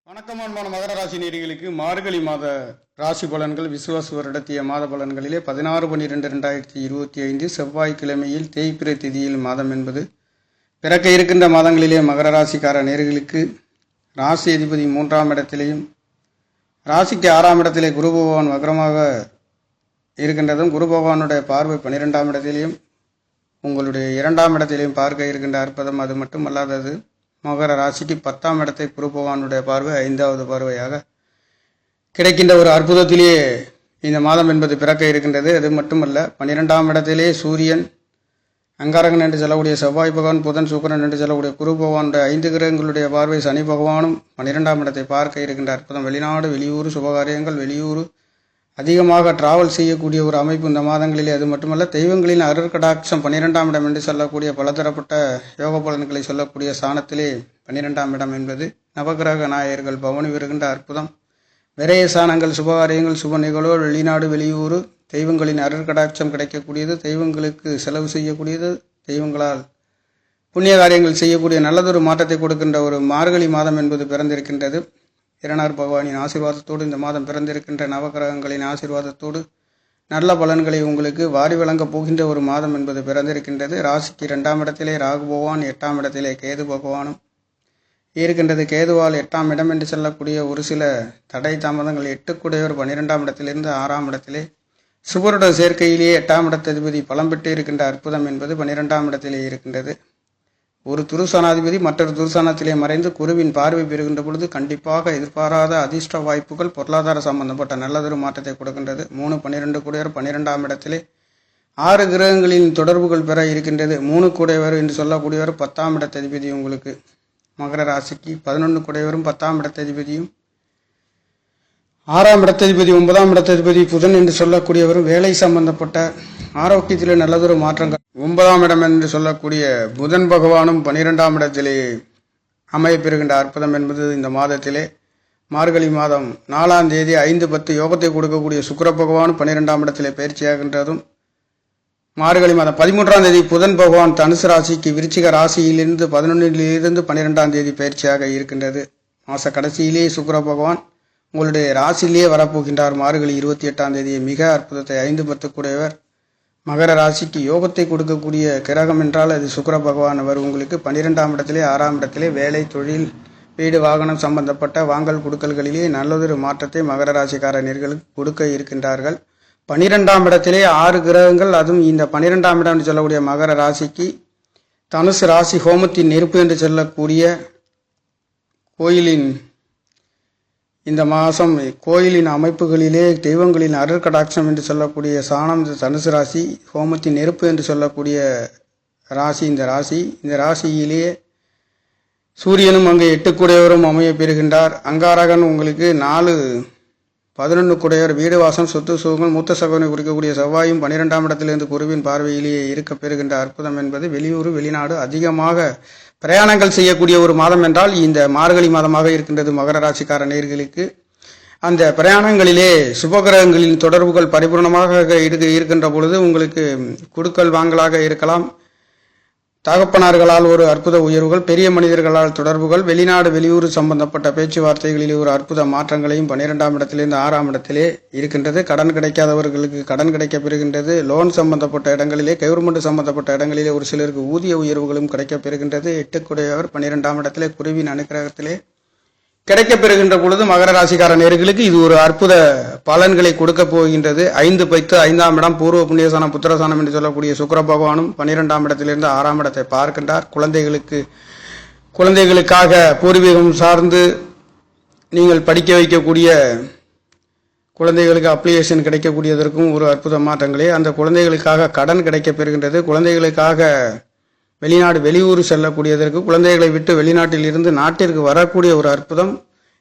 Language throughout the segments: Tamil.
வணக்கம் அன்பான மகர ராசி நேயர்களுக்கு மார்கழி மாத ராசி பலன்கள் விசுவாச வருடத்திய மாத பலன்களிலே 16/12/2025 செவ்வாய்க்கிழமையில் தேய்பிறை திதியில் மாதம் என்பது பிறக்க இருக்கின்ற மாதங்களிலே மகர ராசிக்கார நேயர்களுக்கு ராசி அதிபதி 3ஆம் இடத்திலேயும் ராசிக்கு 6ஆம் இடத்திலே குரு பகவான் வக்ரமாக இருக்கின்றதும் குரு பகவானுடைய பார்வை 12ஆம் இடத்திலேயும் உங்களுடைய 2ஆம் இடத்திலேயும் பார்க்க இருக்கின்ற அற்புதம். அது மட்டுமல்லாதது மகர ராசிக்கு 10ஆம் இடத்தை குரு பகவானுடைய பார்வை 5வது பார்வையாக கிடைக்கின்ற ஒரு அற்புதத்திலேயே இந்த மாதம் என்பது பிறக்க இருக்கின்றது. அது மட்டுமல்ல 12ஆம் இடத்திலே சூரியன், அங்காரகன் என்று சொல்லக்கூடிய செவ்வாய் பகவான், புதன், சுக்கிரன் என்று சொல்லக்கூடிய குரு பகவானுடைய 5 கிரகங்களுடைய பார்வை சனி பகவானும் 12ஆம் இடத்தை பார்க்க இருக்கின்ற அற்புதம். வெளிநாடு, வெளியூர் சுபகாரியங்கள், வெளியூர் அதிகமாக டிராவல் செய்யக்கூடிய ஒரு அமைப்பு இந்த மாதங்களிலே. அது மட்டுமல்ல தெய்வங்களின் அருட்கடாட்சம் 12ஆம் இடம் என்று சொல்லக்கூடிய பலதரப்பட்ட யோக பலன்களை சொல்லக்கூடிய ஸ்தானத்திலே 12ஆம் இடம் என்பது நவகிரக நாயகர்கள் பவனி வருகின்ற அற்புதம். விரய ஸ்தானங்கள், சுபகாரியங்கள், சுப நிகழ்வுகள், வெளிநாடு, வெளியூர், தெய்வங்களின் அருட்கடாட்சம் கிடைக்கக்கூடியது, தெய்வங்களுக்கு செலவு செய்யக்கூடியது, தெய்வங்களால் புண்ணிய காரியங்கள் செய்யக்கூடிய நல்லதொரு மாற்றத்தை கொடுக்கின்ற ஒரு மார்கழி மாதம் என்பது பிறந்திருக்கின்றது. இரனார் பகவானின் ஆசீர்வாதத்தோடு இந்த மாதம் பிறந்திருக்கின்ற நவகிரகங்களின் ஆசீர்வாதத்தோடு நல்ல பலன்களை உங்களுக்கு வாரி வழங்கப் போகின்ற ஒரு மாதம் என்பது பிறந்திருக்கின்றது. ராசிக்கு 2ஆம் இடத்திலே ராகு பகவான், 8ஆம் இடத்திலே கேது பகவானும் இருக்கின்றது. கேதுவால் 8ஆம் இடம் என்று சொல்லக்கூடிய ஒரு சில தடை தாமதங்கள் 8 12ஆம் இடத்திலிருந்து 6ஆம் இடத்திலே சுபருட சேர்க்கையிலேயே 8ஆம் இடத்ததிபதி பலம் பெற்று இருக்கின்ற அற்புதம் என்பது 12ஆம் இடத்திலே இருக்கின்றது. ஒரு துருசானாதிபதி மற்றொரு துருசானத்திலே மறைந்து குருவின் பார்வை பெறுகின்ற பொழுது கண்டிப்பாக எதிர்பாராத அதிர்ஷ்ட வாய்ப்புகள், பொருளாதார சம்பந்தப்பட்ட நல்லதொரு மாற்றத்தை கொடுக்கின்றது. 3 12 கூடையவர் 12ஆம் இடத்திலே 6 கிரகங்களின் தொடர்புகள் பெற இருக்கின்றது. 3 கூடையவர் என்று சொல்லக்கூடியவர் 10ஆம் இடத்ததிபதி உங்களுக்கு மகர ராசிக்கு 11 கூடையவரும் 10ஆம் இடத்ததிபதியும் 6ஆம் இடத்ததிபதி 9ஆம் இடத்ததிபதி புதன் என்று சொல்லக்கூடியவரும் வேலை சம்பந்தப்பட்ட ஆரோக்கியத்திலே நல்லதொரு மாற்றங்கள். 9ஆம் இடம் என்று சொல்லக்கூடிய புதன் பகவானும் 12ஆம் இடத்திலே அமையப்பெறுகின்ற அற்புதம் என்பது இந்த மாதத்திலே மார்கழி மாதம் 4ஆம் தேதி 5-10 யோகத்தை கொடுக்கக்கூடிய சுக்கிர பகவானும் 12ஆம் இடத்திலே பயிற்சியாகின்றதும், மார்கழி மாதம் 13ஆம் தேதி புதன் பகவான் தனுசு ராசிக்கு விருச்சிக ராசியிலிருந்து 11லிருந்து 12ஆம் தேதி பயிற்சியாக இருக்கின்றது. மாத கடைசியிலேயே சுக்கிர பகவான் உங்களுடைய ராசியிலேயே வரப்போகின்றார். மார்கழி 28ஆம் தேதியை மிக அற்புதத்தை 5-10 கூடையவர் மகர ராசிக்கு யோகத்தை கொடுக்கக்கூடிய கிரகம் என்றால் அது சுக்கிர பகவான். அவர் உங்களுக்கு 12ஆம் இடத்திலே 6ஆம் இடத்திலே வேலை, தொழில், வீடு, வாகனம் சம்பந்தப்பட்ட வாங்கல் கொடுக்கல்களிலே நல்லதொரு மாற்றத்தை மகர ராசிக்கார நேயர்களுக்கு கொடுக்க இருக்கின்றார்கள். 12ஆம் இடத்திலே 6 கிரகங்கள், அதுவும் இந்த 12ஆம் இடம் என்று சொல்லக்கூடிய மகர ராசிக்கு தனுசு ராசி ஹோமத்தின் நெருப்பு என்று சொல்லக்கூடிய கோயிலின் இந்த மாதம் கோயிலின் அமைப்புகளிலே தெய்வங்களின் அருட்கடாட்சம் என்று சொல்லக்கூடிய சாணம் தனுசு ராசி, ஹோமத்தின் நெருப்பு என்று சொல்லக்கூடிய ராசி இந்த ராசியிலே சூரியனும் அங்கே 8 கூடையவரும் அமைய பெறுகின்றார். அங்காரகன் உங்களுக்கு 4-11 கூடையவர் வீடு, வாசம், சொத்து, சுகங்கள், மூத்த சகோதரனை குறிக்கக்கூடிய செவ்வாயும் 12ஆம் இடத்திலிருந்து குருவின் பார்வையிலேயே இருக்க பெறுகின்ற அற்புதம் என்பது வெளியூர், வெளிநாடு அதிகமாக பிரயாணங்கள் செய்யக்கூடிய ஒரு மாதம் என்றால் இந்த மார்கழி மாதமாக இருக்கின்றது. மகர ராசிக்கார நேயர்களுக்கு அந்த பிரயாணங்களிலே சுபகிரகங்களின் தொடர்புகள் பரிபூர்ணமாக இருக்கின்ற பொழுது உங்களுக்கு குடுக்கல் வாங்கலாக இருக்கலாம், தகப்பனார்களால் ஒரு அற்புத உயர்வுகள், பெரிய மனிதர்களால் தொடர்புகள், வெளிநாடு, வெளியூர் சம்பந்தப்பட்ட பேச்சுவார்த்தைகளிலே ஒரு அற்புத மாற்றங்களையும் 12ஆம் இடத்திலிருந்து 6ஆம் இடத்திலே இருக்கின்றது. கடன் கிடைக்காதவர்களுக்கு கடன் கிடைக்க பெறுகின்றது. லோன் சம்பந்தப்பட்ட இடங்களிலே, கவர்மெண்ட் சம்பந்தப்பட்ட இடங்களிலே ஒரு சிலருக்கு ஊதிய உயர்வுகளும் கிடைக்க பெறுகின்றது. 8 கூடையவர் 12ஆம் இடத்திலே குருவின் அனுக்கிரகத்திலே கிடைக்க பெறுகின்ற பொழுது மகர ராசிக்கார நேயர்களுக்கு இது ஒரு அற்புத பலன்களை கொடுக்க போகின்றது. 5-5ஆம் இடம் பூர்வ புண்ணியசானம், புத்திரசானம் என்று சொல்லக்கூடிய சுக்கிர பகவானும் 12ஆம் இடத்திலிருந்து 6ஆம் இடத்தை பார்க்கின்றார். குழந்தைகளுக்காக பூர்வீகம் சார்ந்து நீங்கள் படிக்க வைக்கக்கூடிய குழந்தைகளுக்கு அப்ளிகேஷன் கிடைக்கக்கூடியதற்கும் ஒரு அற்புத மாற்றங்களே. அந்த குழந்தைகளுக்காக கடன் கிடைக்க பெறுகின்றது. குழந்தைகளுக்காக வெளிநாடு, வெளியூர் செல்லக்கூடியதற்கு, குழந்தைகளை விட்டு வெளிநாட்டில் இருந்து நாட்டிற்கு வரக்கூடிய ஒரு அற்புதம்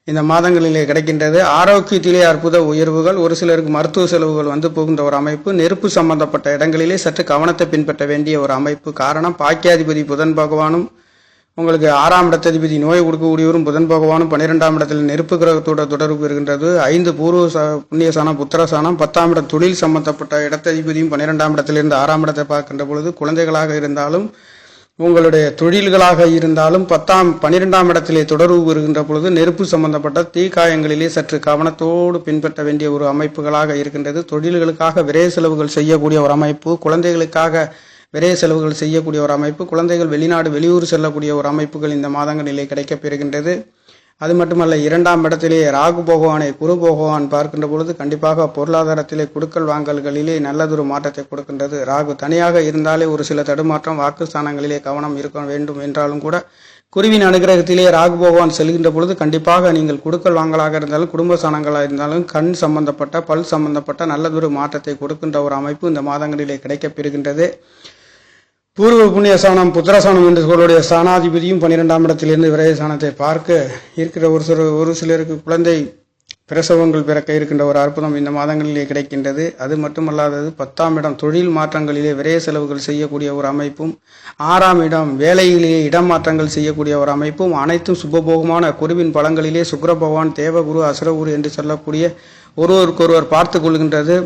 இந்த மாதங்களிலே கிடைக்கின்றது. ஆரோக்கியத்திலே அற்புத உயர்வுகள், ஒரு சிலருக்கு மருத்துவ செலவுகள் வந்து போகின்ற ஒரு அமைப்பு. நெருப்பு சம்பந்தப்பட்ட இடங்களிலே சற்று கவனத்தை பின்பற்ற வேண்டிய ஒரு அமைப்பு. காரணம், பாக்கியாதிபதி புதன் பகவானும் உங்களுக்கு 6ஆம் இடத்ததிபதி நோய் கொடுக்கக்கூடியவரும் புதன் பகவானும் 12ஆம் இடத்தில் நெருப்பு கிரகத்தோட தொடர்பு இருக்கின்றது. 5 பூர்வ புண்ணியசானம், புத்திரசானம், 10ஆம் இடம் தொழில் சம்பந்தப்பட்ட இடத்ததிபதியும் 12ஆம் இடத்திலிருந்து 6ஆம் இடத்தை பார்க்கின்ற பொழுது குழந்தைகளாக இருந்தாலும் உங்களுடைய தொழில்களாக இருந்தாலும் 12ஆம் இடத்திலே தொடர்பு வருகின்ற பொழுது நெருப்பு சம்பந்தப்பட்ட தீக்காயங்களிலே சற்று கவனத்தோடு பின்பற்ற வேண்டிய ஒரு அமைப்புகளாக இருக்கின்றது. தொழில்களுக்காக விரைய செலவுகள் செய்யக்கூடிய ஒரு அமைப்பு, குழந்தைகளுக்காக விரைய செலவுகள் செய்யக்கூடிய ஒரு அமைப்பு, குழந்தைகள் வெளிநாடு வெளியூர் செல்லக்கூடிய ஒரு அமைப்புகள் இந்த மாதங்களிலே கிடைக்கப்பெறுகின்றது. அது மட்டுமல்ல, 2ஆம் இடத்திலே ராகு பகவானை குரு பகவான் பார்க்கின்ற பொழுது கண்டிப்பாக பொருளாதாரத்திலே கொடுக்கல் வாங்கல்களிலே நல்லதொரு மாற்றத்தை கொடுக்கின்றது. ராகு தனியாக இருந்தாலே ஒரு சில தடுமாற்றம், வாக்குஸ்தானங்களிலே கவனம் இருக்க வேண்டும் என்றாலும் கூட குருவின் அனுகிரகத்திலே ராகு பகவான் செல்கின்ற பொழுது கண்டிப்பாக நீங்கள் கொடுக்கல் வாங்கலாக இருந்தாலும் குடும்ப ஸ்தானங்களாக இருந்தாலும் கண் சம்பந்தப்பட்ட பல் சம்பந்தப்பட்ட நல்லதொரு மாற்றத்தை கொடுக்கின்ற ஒரு அமைப்பு இந்த மாதங்களிலே கிடைக்கப்பெறுகின்றது. பூர்வ புண்ணியஸ்தானம் புத்திரஸ்தானம் என்று சொல்லுடைய ஸ்தானாதிபதியும் 12ஆம் இடத்திலிருந்து விரயஸ்தானத்தை பார்க்க இருக்கிற ஒரு சிலருக்கு குழந்தை பிரசவங்கள் பிறக்க இருக்கின்ற ஒரு அற்புதம் இந்த மாதங்களிலே கிடைக்கின்றது. அது மட்டுமல்லாதது 10ஆம் இடம் தொழில் மாற்றங்களிலே விரைய செலவுகள் செய்யக்கூடிய ஒரு அமைப்பும், 6ஆம் இடம் வேலையிலேயே இடம் மாற்றங்கள் செய்யக்கூடிய ஒரு அமைப்பும், அனைத்தும் சுபபோகமான குருவின் பலங்களிலே சுக்கிர பகவான் தேவகுரு அசுரகுரு என்று சொல்லக்கூடிய ஒருவருக்கொருவர் பார்த்து கொள்கின்றது.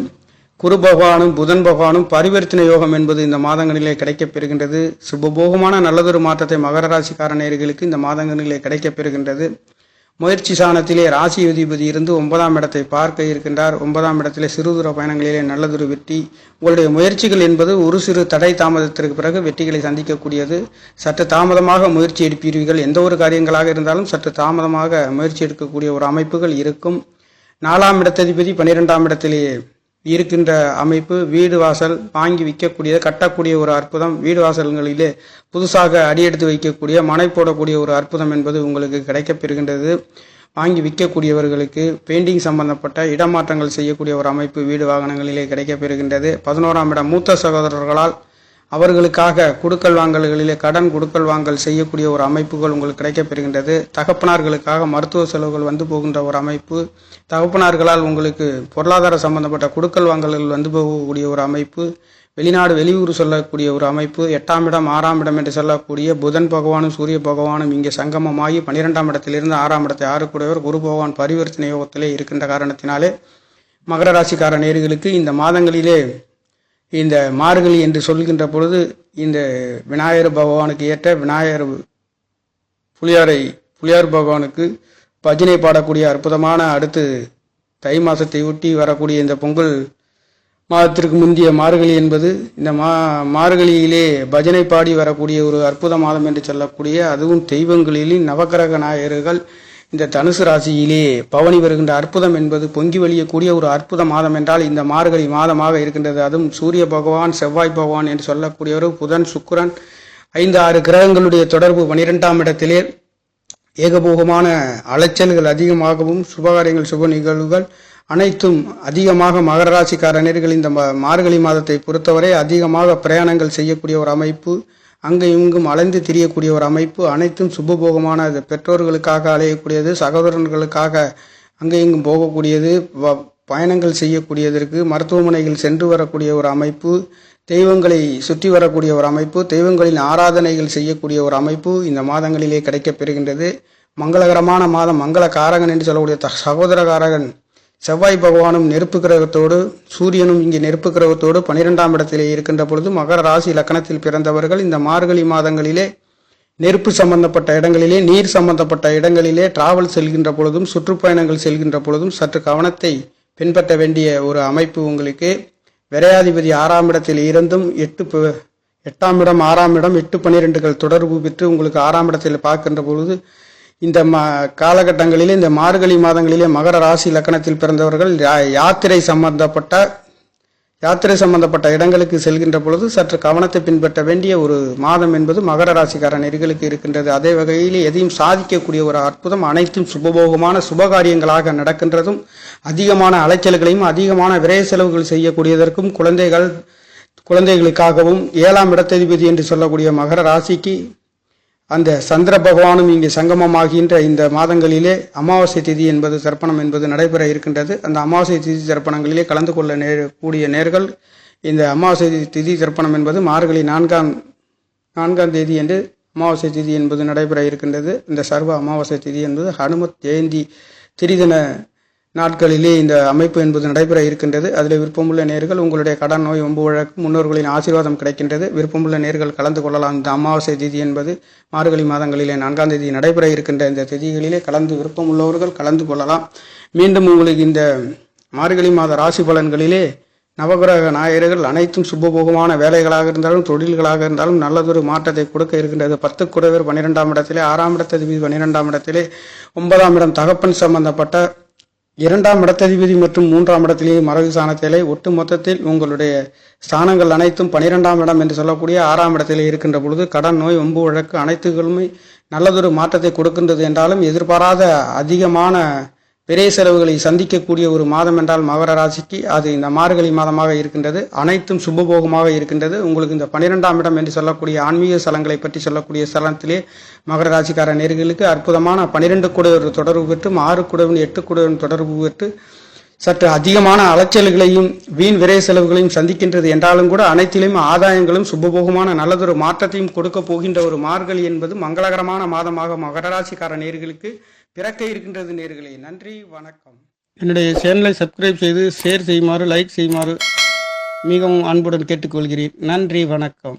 குரு பகவானும் புதன் பகவானும் பரிவர்த்தனை யோகம் என்பது இந்த மாதங்களிலே கிடைக்கப்பெறுகின்றது. சுபபோகமான நல்லதொரு மாற்றத்தை மகர ராசிக்கார நேயர்களுக்கு இந்த மாதங்களிலே கிடைக்கப்பெறுகின்றது. முயற்சி சாணத்திலே ராசி அதிபதி இருந்து 9ஆம் இடத்தை பார்க்க இருக்கின்றார். 9ஆம் இடத்திலே சிறுதூர பயணங்களிலே நல்லதொரு வெற்றி. உங்களுடைய முயற்சிகள் என்பது ஒரு சிறு தடை தாமதத்திற்கு பிறகு வெற்றிகளை சந்திக்கக்கூடியது. சற்று தாமதமாக முயற்சி எடுப்பீர்கள். எந்த ஒரு காரியங்களாக இருந்தாலும் சற்று தாமதமாக முயற்சி எடுக்கக்கூடிய ஒரு அமைப்புகள் இருக்கும். 4ஆம் இடத்ததிபதி 12ஆம் இடத்திலே இருக்கின்ற அமைப்பு வீடு வாசல் வாங்கி விற்கக்கூடிய கட்டக்கூடிய ஒரு அற்புதம், வீடு வாசல்களிலே புதுசாக அடியெடுத்து வைக்கக்கூடிய மனை போடக்கூடிய ஒரு அற்புதம் என்பது உங்களுக்கு கிடைக்கப்பெறுகின்றது. வாங்கி விற்கக்கூடியவர்களுக்கு பெயிண்டிங் சம்பந்தப்பட்ட இடமாற்றங்கள் செய்யக்கூடிய ஒரு அமைப்பு வீடு வாகனங்களிலே கிடைக்கப்பெறுகின்றது. 11ஆம் இடம் மூத்த சகோதரர்களால் அவர்களுக்காக கொடுக்கல் வாங்கல்களிலே கடன் கொடுக்கல் வாங்கல் செய்யக்கூடிய ஒரு அமைப்புகள் உங்களுக்கு கிடைக்கப்பெறுகின்றது. தகப்பனார்களுக்காக மருத்துவ செலவுகள் வந்து போகின்ற ஒரு அமைப்பு, தகப்பனார்களால் உங்களுக்கு பொருளாதார சம்பந்தப்பட்ட கொடுக்கல் வாங்கல்கள் வந்து போகக்கூடிய ஒரு அமைப்பு, வெளிநாடு வெளியூர் சொல்லக்கூடிய ஒரு அமைப்பு. 8ஆம் இடம் 6ஆம் இடம் என்று சொல்லக்கூடிய புதன் பகவானும் சூரிய பகவானும் இங்கே சங்கமமாகி 12ஆம் இடத்திலிருந்து 6ஆம் இடத்தை 6 கூடியவர் குரு பகவான் பரிவர்த்தனை யோகத்திலே இருக்கின்ற காரணத்தினாலே மகர ராசிக்கார நேயர்களுக்கு இந்த மாதங்களிலே இந்த மார்கழி என்று சொல்கின்ற பொழுது இந்த விநாயகர் பகவானுக்கு ஏற்ற விநாயகர் புலியார் பகவானுக்கு பஜனை பாடக்கூடிய அற்புதமான அடுத்து தை மாதத்தை ஒட்டி வரக்கூடிய இந்த பொங்கல் மாதத்திற்கு முந்தைய மார்கழி என்பது இந்த மார்கழியிலே பஜனை பாடி வரக்கூடிய ஒரு அற்புத மாதம் என்று சொல்லக்கூடிய, அதுவும் தெய்வங்களிலே நவக்கிரக நாயகர்கள் இந்த தனுசு ராசியிலே பவனி வருகின்ற அற்புதம் என்பது பொங்கி வழியக்கூடிய ஒரு அற்புத மாதம் என்றால் இந்த மார்கழி மாதமாக இருக்கின்றது. அதுவும் சூரிய பகவான் செவ்வாய் பகவான் என்று சொல்லக்கூடியவர் புதன் சுக்கிரன் 5-6 கிரகங்களுடைய தொடர்பு 12ஆம் இடத்திலே ஏகபோகமான அலைச்சல்கள் அதிகமாகவும் சுபகாரியங்கள் சுப நிகழ்வுகள் அனைத்தும் அதிகமாக மகர ராசிக்காரர்கள் இந்த மார்கழி மாதத்தை பொறுத்தவரை அதிகமாக பிரயாணங்கள் செய்யக்கூடிய ஒரு அமைப்பு, அங்கு இங்கும் அலைந்து திரியக்கூடிய ஒரு அமைப்பு, அனைத்தும் சுபபோகமான பெற்றோர்களுக்காக அலையக்கூடியது, சகோதரர்களுக்காக அங்கே இங்கும் போகக்கூடியது, பயணங்கள் செய்யக்கூடியதற்கு மருத்துவமனைகள் சென்று வரக்கூடிய ஒரு அமைப்பு, தெய்வங்களை சுற்றி வரக்கூடிய ஒரு அமைப்பு, தெய்வங்களின் ஆராதனைகள் செய்யக்கூடிய ஒரு அமைப்பு இந்த மாதங்களிலே கிடைக்கப்பெறுகின்றது. மங்களகரமான மாதம், மங்கள காரகன் என்று சொல்லக்கூடிய சகோதர காரகன் செவ்வாய் பகவானும் நெருப்பு கிரகத்தோடு சூரியனும் இங்கே நெருப்பு கிரகத்தோடு 12ஆம் இடத்திலே இருக்கின்ற பொழுது மகர ராசி லக்கணத்தில் பிறந்தவர்கள் இந்த மார்கழி மாதங்களிலே நெருப்பு சம்பந்தப்பட்ட இடங்களிலே நீர் சம்பந்தப்பட்ட இடங்களிலே டிராவல் செல்கின்ற பொழுதும் சுற்றுப்பயணங்கள் செல்கின்ற பொழுதும் சற்று கவனத்தை பின்பற்ற வேண்டிய ஒரு அமைப்பு உங்களுக்கு. விரையாதிபதி 6ஆம் இடத்தில் இருந்தும் 8ஆம் இடம் 6ஆம் இடம் 8-12 தொடர்பு பெற்று உங்களுக்கு 6ஆம் இடத்தில் பார்க்கின்ற பொழுது இந்த காலகட்டங்களிலே இந்த மார்கழி மாதங்களிலே மகர ராசி லக்கணத்தில் பிறந்தவர்கள் யாத்திரை சம்பந்தப்பட்ட இடங்களுக்கு செல்கின்ற பொழுது சற்று கவனத்தை பின்பற்ற வேண்டிய ஒரு மாதம் என்பது மகர ராசிக்கார நேயர்களுக்கு இருக்கின்றது. அதே வகையில் எதையும் சாதிக்கக்கூடிய ஒரு அற்புதம், அனைத்தும் சுபபோகமான சுபகாரியங்களாக நடக்கின்றதும், அதிகமான அலைச்சல்களையும் அதிகமான விரைய செலவுகள் செய்யக்கூடியதற்கும் குழந்தைகளுக்காகவும் 7ஆம் இடத்ததிபதி என்று சொல்லக்கூடிய மகர ராசிக்கு அந்த சந்திர பகவானும் இங்கே சங்கமமாகின்ற இந்த மாதங்களிலே அமாவாசை திதி என்பது தர்ப்பணம் என்பது நடைபெற இருக்கின்றது. அந்த அமாவாசை திதி தர்ப்பணங்களிலே கலந்து கொள்ள கூடிய நேர்கள் இந்த அமாவாசை திதி தர்ப்பணம் என்பது மார்கழி 4ஆம் தேதி என்று அமாவாசை திதி என்பது நடைபெற இருக்கின்றது. இந்த சர்வ அமாவாசை திதி என்பது ஹனுமத் ஜெயந்தி திரிதின நாட்களிலே இந்த அமைப்பு என்பது நடைபெற இருக்கின்றது. அதில் விருப்பமுள்ள நேர்கள் உங்களுடைய கடன் நோய் ஒம்பு வழக்கு முன்னோர்களின் ஆசீர்வாதம் கிடைக்கின்றது. விருப்பமுள்ள நேர்கள் கலந்து கொள்ளலாம். இந்த அமாவாசை திதி என்பது மார்கழி மாதங்களிலே 4ஆம் தேதி நடைபெற இருக்கின்ற இந்த திதிகளிலே விருப்பமுள்ளவர்கள் கலந்து கொள்ளலாம். மீண்டும் உங்களுக்கு இந்த மார்கழி மாத ராசி பலன்களிலே நவகிரக நாயகர்கள் அனைத்தும் சுபபோகமான வேலைகளாக இருந்தாலும் தொழில்களாக இருந்தாலும் நல்லதொரு மாற்றத்தை கொடுக்க இருக்கின்றது. 10 குடைவர் 12ஆம் இடத்திலே, 6ஆம் இடத்ததிபதி 12ஆம் இடத்திலே, 9ஆம் இடம் தகப்பன் சம்பந்தப்பட்ட 2ஆம் இடத்ததிபதி மற்றும் 3ஆம் இடத்திலேயே மறைவு ஸ்தானத்திலே ஒட்டு மொத்தத்தில் உங்களுடைய ஸ்தானங்கள் அனைத்தும் 12ஆம் இடம் என்று சொல்லக்கூடிய 6ஆம் இடத்திலே இருக்கின்ற பொழுது கடன் நோய் ஒம்பு வழக்கு அனைத்துகளுமே நல்லதொரு மாற்றத்தை கொடுக்கின்றது. என்றாலும் எதிர்பாராத அதிகமான பெரிய செலவுகளை சந்திக்கக்கூடிய ஒரு மாதம் என்றால் மகர ராசிக்கு அது இந்த மார்கழி மாதமாக இருக்கின்றது. அனைத்தும் சுபபோகமாக இருக்கின்றது. உங்களுக்கு இந்த 12ஆம் இடம் என்று சொல்லக்கூடிய ஆன்மீக ஸ்தலங்களை பற்றி சொல்லக்கூடிய ஸ்தலத்திலே மகர ராசிக்கார நேர்களுக்கு அற்புதமான 12 குடைவர் தொடர்பு பெற்று 6 குடைவன் 8 குடைவன் தொடர்பு பெற்று சற்று அதிகமான அலைச்சல்களையும் வீண் விரை செலவுகளையும் சந்திக்கின்றது. என்றாலும் கூட அனைத்திலும் ஆதாயங்களும் சுபபோகமான நல்லதொரு மாற்றத்தையும் கொடுக்க போகின்ற ஒரு மார்கழி என்பது மங்களகரமான மாதமாக மகர ராசிக்கார நேர்களுக்கு பிறக்க இருக்கின்றது. நேர்களே, நன்றி, வணக்கம். என்னுடைய சேனலை சப்ஸ்கிரைப் செய்து ஷேர் செய்யுமாறு, லைக் செய்யுமாறு மிகவும் அன்புடன் கேட்டுக்கொள்கிறேன். நன்றி, வணக்கம்.